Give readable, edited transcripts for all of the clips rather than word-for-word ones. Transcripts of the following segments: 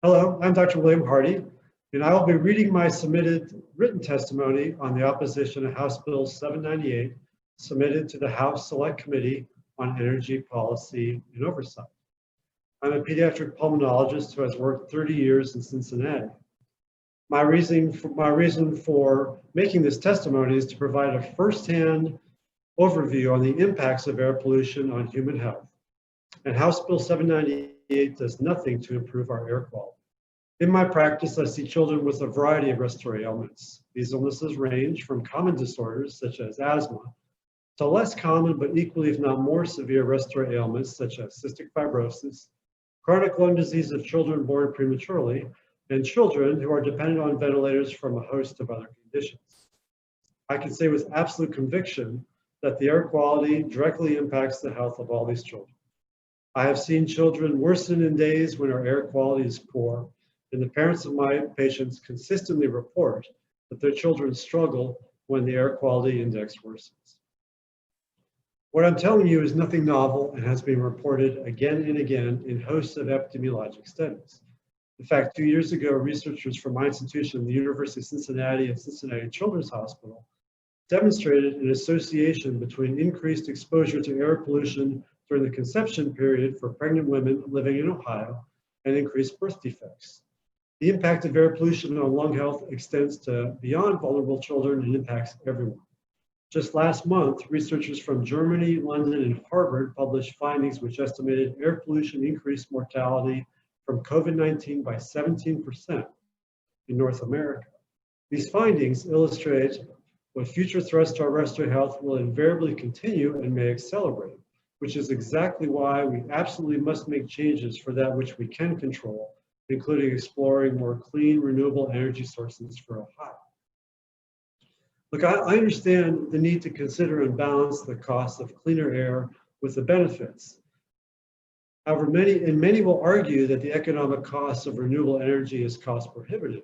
Hello, I'm Dr. William Hardie, and I will be reading my submitted written testimony on the opposition to House Bill 798, submitted to the House Select Committee on Energy Policy and Oversight. I'm a pediatric pulmonologist who has worked 30 years in Cincinnati. My reason for making this testimony is to provide a firsthand overview on the impacts of air pollution on human health. And House Bill 798 does nothing to improve our air quality. In my practice, I see children with a variety of respiratory ailments. These illnesses range from common disorders such as asthma to less common but equally, if not more severe, respiratory ailments such as cystic fibrosis, chronic lung disease of children born prematurely, and children who are dependent on ventilators from a host of other conditions. I can say with absolute conviction that the air quality directly impacts the health of all these children. I have seen children worsen in days when our air quality is poor, and the parents of my patients consistently report that their children struggle when the air quality index worsens. What I'm telling you is nothing novel and has been reported again and again in hosts of epidemiologic studies. In fact, 2 years ago, researchers from my institution, the University of Cincinnati and Cincinnati Children's Hospital, demonstrated an association between increased exposure to air pollution during the conception period for pregnant women living in Ohio and increased birth defects. The impact of air pollution on lung health extends to beyond vulnerable children and impacts everyone. Just last month, researchers from Germany, London, and Harvard published findings which estimated air pollution increased mortality from COVID-19 by 17% in North America. These findings illustrate what future threats to our respiratory health will invariably continue and may accelerate, which is exactly why we absolutely must make changes for that which we can control, including exploring more clean, renewable energy sources for Ohio. Look, I understand the need to consider and balance the costs of cleaner air with the benefits. However, many will argue that the economic cost of renewable energy is cost prohibitive.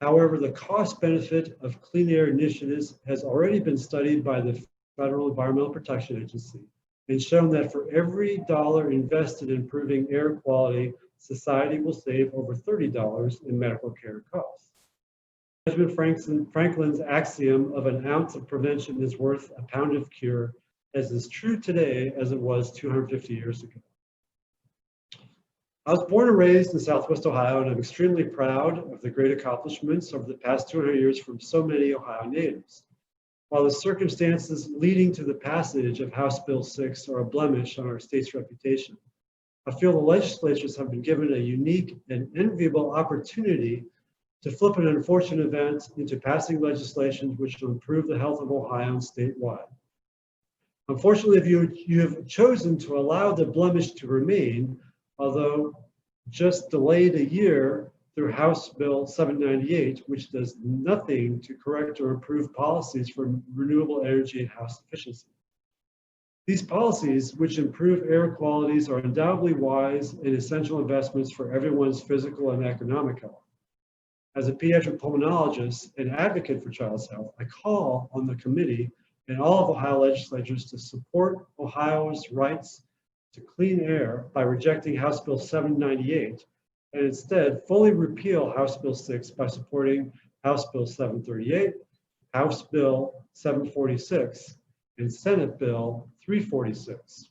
However, the cost benefit of clean air initiatives has already been studied by the Federal Environmental Protection Agency and shown that for every dollar invested in improving air quality, society will save over $30 in medical care costs. Benjamin Franklin's axiom of an ounce of prevention is worth a pound of cure is as true today as it was 250 years ago. I was born and raised in Southwest Ohio, and I'm extremely proud of the great accomplishments over the past 200 years from so many Ohio natives. While the circumstances leading to the passage of House Bill 6 are a blemish on our state's reputation, I feel the legislatures have been given a unique and enviable opportunity to flip an unfortunate event into passing legislation which will improve the health of Ohioans statewide. Unfortunately, you have chosen to allow the blemish to remain, although just delayed a year through House Bill 798, which does nothing to correct or improve policies for renewable energy and house efficiency. These policies, which improve air qualities, are undoubtedly wise and essential investments for everyone's physical and economic health. As a pediatric pulmonologist and advocate for child's health, I call on the committee and all of Ohio legislatures to support Ohio's rights to clean air by rejecting House Bill 798 and instead fully repeal House Bill 6 by supporting House Bill 738, House Bill 746, and Senate Bill 346.